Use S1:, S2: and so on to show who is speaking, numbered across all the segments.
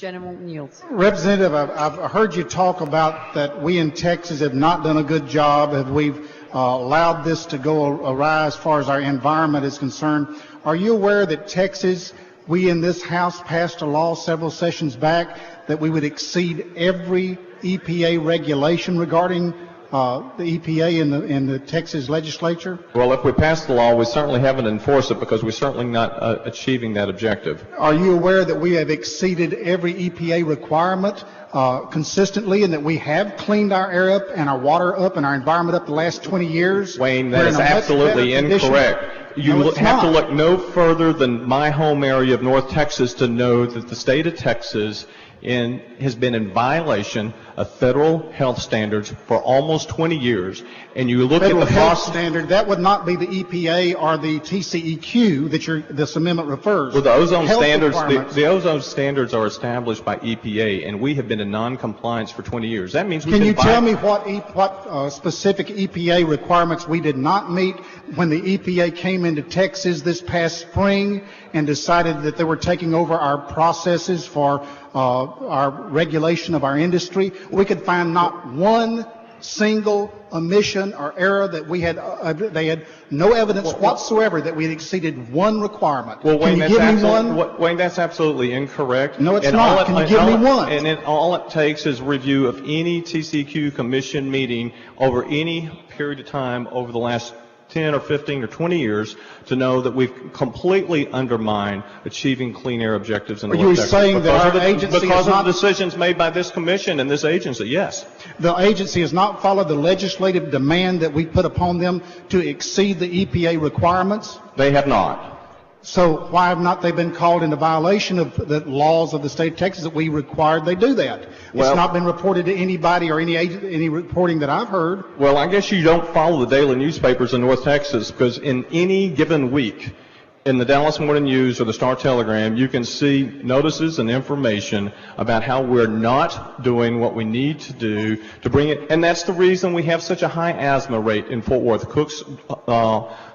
S1: Gentleman yields.
S2: Representative, I've heard you talk about that we in Texas have not done a good job, have we've allowed this to go awry as far as our environment is concerned. Are you aware that Texas, we in this House passed a law several sessions back that we would exceed every EPA regulation regarding the EPA in the Texas legislature?
S3: Well, if we pass the law, we certainly haven't enforced it because we're certainly not achieving that objective.
S2: Are you aware that we have exceeded every EPA requirement consistently, and that we have cleaned our air up and our water up and our environment up the last 20 years?
S3: Wayne, that is absolutely incorrect. You have to look no further than my home area of North Texas to know that the state of Texas has been in violation of federal health standards for almost 20 years. And you look
S2: federal
S3: at the
S2: health standard, that would not be the EPA or the TCEQ that this amendment refers.
S3: Well, the ozone standards, the ozone standards are established by EPA, and we have been in non-compliance for 20 years. That means we
S2: can you tell me what specific EPA requirements we did not meet when the EPA came into Texas this past spring and decided that they were taking over our processes for our regulation of our industry? We could find not one single emission or error that we had. They had no evidence whatsoever that we had exceeded one requirement.
S3: Well, Wayne,
S2: can you give me one?
S3: Wayne, that's absolutely incorrect.
S2: No, it's not. Can you give me one?
S3: And all it takes is review of any TCEQ commission meeting over any period of time over the last 10 or 15 or 20 years to know that we've completely undermined achieving clean air objectives in North Texas.
S2: Are you saying that our agency
S3: because of the decisions made by this commission and this agency? Yes.
S2: The agency has not followed the legislative demand that we put upon them to exceed the EPA requirements?
S3: They have not.
S2: So why have not they been called into violation of the laws of the state of Texas that we required they do that? Well, it's not been reported to anybody or any reporting that I've heard.
S3: Well, I guess you don't follow the daily newspapers in North Texas, because in any given week in the Dallas Morning News or the Star Telegram, you can see notices and information about how we're not doing what we need to do to bring it. And that's the reason we have such a high asthma rate in Fort Worth. Cook's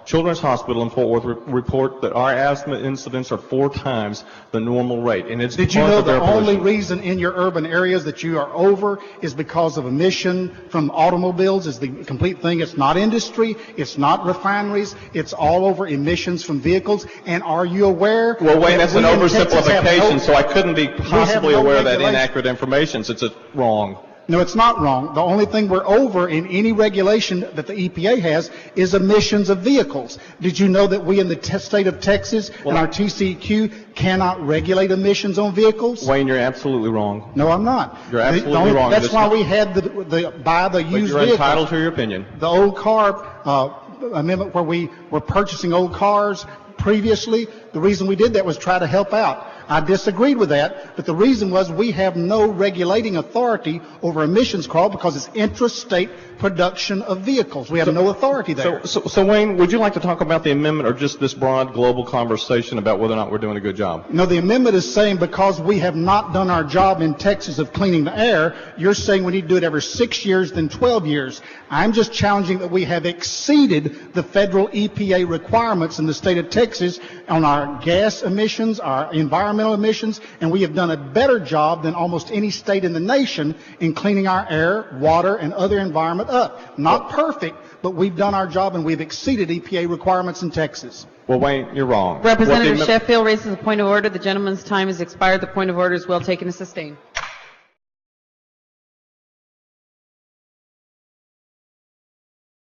S3: Children's Hospital in Fort Worth report that our asthma incidents are 4 times the normal rate. And it's
S2: Did you know the only reason in your urban areas that you are over is because of emission from automobiles is the complete thing? It's not industry, it's not refineries, it's all over emissions from vehicles. And are you aware?
S3: Well, Wayne, that's an oversimplification, so I couldn't be possibly aware of that inaccurate information since it's wrong.
S2: No, it's not wrong. The only thing we're over in any regulation that the EPA has is emissions of vehicles. Did you know that we in the state of Texas and our TCEQ cannot regulate emissions on vehicles?
S3: Wayne, you're absolutely wrong.
S2: No, I'm not.
S3: You're absolutely wrong.
S2: That's why we had the buy the used vehicle.
S3: But you're entitled to your opinion.
S2: The old car amendment where we were purchasing old cars previously, the reason we did that was try to help out. I disagreed with that, but the reason was we have no regulating authority over emissions, Carl, because it's intrastate production of vehicles. We have no authority there.
S3: So, Wayne, would you like to talk about the amendment or just this broad global conversation about whether or not we're doing a good job?
S2: No, the amendment is saying because we have not done our job in Texas of cleaning the air, you're saying we need to do it every 6 years, then 12 years. I'm just challenging that we have exceeded the federal EPA requirements in the state of Texas on our gas emissions, our environmental emissions, and we have done a better job than almost any state in the nation in cleaning our air, water, and other environment up. Not perfect, but we've done our job and we've exceeded EPA requirements in Texas.
S3: Well, Wayne, you're wrong.
S1: Representative Sheffield raises a point of order. The gentleman's time has expired. The point of order is well taken and sustained.